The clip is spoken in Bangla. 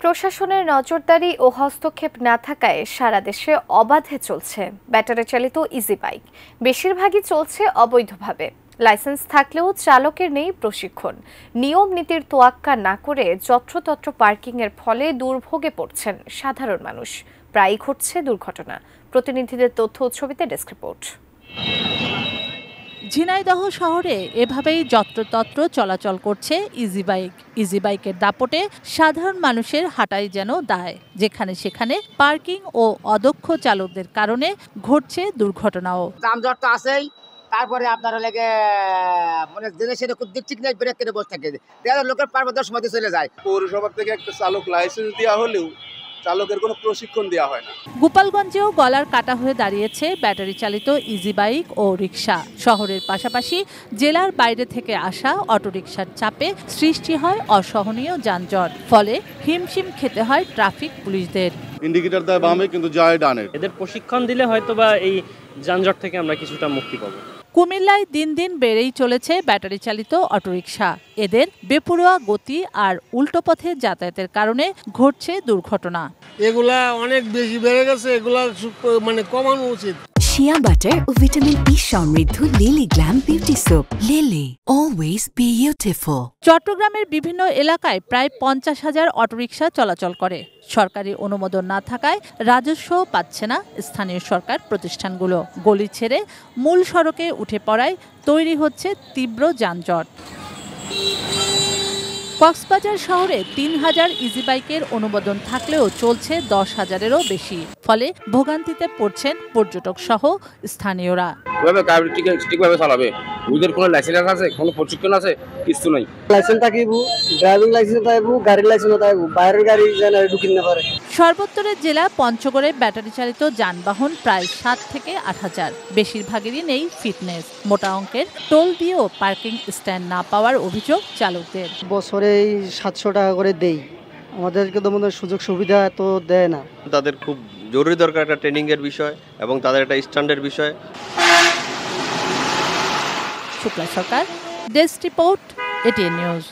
প্রশাসনের নজরদারি ও হস্তক্ষেপ না থাকায় সারা দেশে অবাধে চলছে ব্যাটারি চালিত ইজি বাইক। বেশিরভাগই চলছে অবৈধভাবে। লাইসেন্স থাকলেও চালকের নেই প্রশিক্ষণ। নিয়ম নীতির তোয়াক্কা না করে যত্রতত্র পার্কিংয়ের ফলে দুর্ভোগে পড়ছেন সাধারণ মানুষ। প্রায়ই ঘটছে দুর্ঘটনা। প্রতিনিধিদের তথ্য ও ছবিতে ডেস্ক রিপোর্ট। ঝিনাইদহ শহরে এভাবেই যত্রতত্র চলাচল করছে ইজি বাইক। ইজি বাইকের দাপটে সাধারণ মানুষের হাঁটাই যেন দায়। যেখানে সেখানে পার্কিং ও অদক্ষ চালকদের কারণে ঘটছে দুর্ঘটনাও। যানজট তো আছেই, তারপরে আপনার লেগে মানে জিনিসের দিক ঠিক নেই, ব্রেক কেটে বসে থাকে। লোকের পারবে 10 মিনিটে চলে যায়। পৌরসভা থেকে একটা চালক লাইসেন্স দেওয়া হলেও চালকের কোনো প্রশিক্ষণ দেওয়া হয় না। গোপালগঞ্জেও গলার কাটা হয়ে দাঁড়িয়েছে ব্যাটারি চালিত ইজি বাইক ও রিকশা। শহরের পাশাপাশি জেলার বাইরে থেকে আসা অটোরিকশার চাপে সৃষ্টি হয় অসহনীয় যানজট। ফলে হিমশিম খেতে হয় ট্রাফিক পুলিশদের। ইন্ডিকেটর দেয় বামে কিন্তু যায় ডানে। এদের প্রশিক্ষণ দিলে হয়তোবা এই যানজট থেকে আমরা কিছুটা মুক্তি পাবো। কুমিল্লায় দিন দিন বেড়েই চলেছে ব্যাটারি চালিত অটোরিকশা। এদের বেপরোয়া গতি আর উল্টো পথে যাতায়াতের কারণে ঘটছে দুর্ঘটনা। এগুলা অনেক বেশি বেড়ে গেছে, এগুলা মানে কমানো উচিত। শিয়া বাটার ও ভিটামিন ই সমৃদ্ধ lily glam beauty soap. Lily, always beautiful. চট্টগ্রামের বিভিন্ন এলাকায় প্রায় 50,000 অটোরিকশা চলাচল করে। সরকারি অনুমোদন না থাকায় রাজস্ব পাচ্ছে না স্থানীয় সরকার প্রতিষ্ঠানগুলো। গলি ছেড়ে মূল সড়কে উঠে পড়ায় তৈরি হচ্ছে তীব্র যানজট। কক্সবাজার শহরে 3,000 ইজি বাইকের অনুমোদন থাকলেও চলছে 10,000-এরও বেশি। ফলে ভোগান্তিতে পড়ছেন পর্যটক সহ স্থানীয়রা। ঠিকভাবে চালাবে, ওদের কোনো লাইসেন্স আছে, কোনো প্রশিক্ষণ আছে, কিছু নাই। লাইসেন্স থাকিব, ড্রাইভিং লাইসেন্স থাকিব, গাড়ির লাইসেন্স থাকিব, বাইরের গাড়ি যেন ঢুকিন না পারে। সর্বোত্তরের জেলা পঞ্চগড়ে ব্যাটারি চালিত যানবাহন প্রায় 7 থেকে 8,000। বেশিরভাগেরই নেই ফিটনেস। মোটা অঙ্কের টোল দিয়েও পার্কিং স্ট্যান্ড না পাওয়ার অভিযোগ চালকদের। বছরে 700 টাকা করে দেই, আমাদেরকে তো মনে সুযোগ সুবিধা তো দেয় না। তাদের খুব জরুরি দরকার একটা ট্রেনিং এর বিষয় এবং তাদের একটা স্ট্যান্ডার্ড বিষয়। শুক্লা সরকার, ডেস্ক রিপোর্ট, এটিএন নিউজ।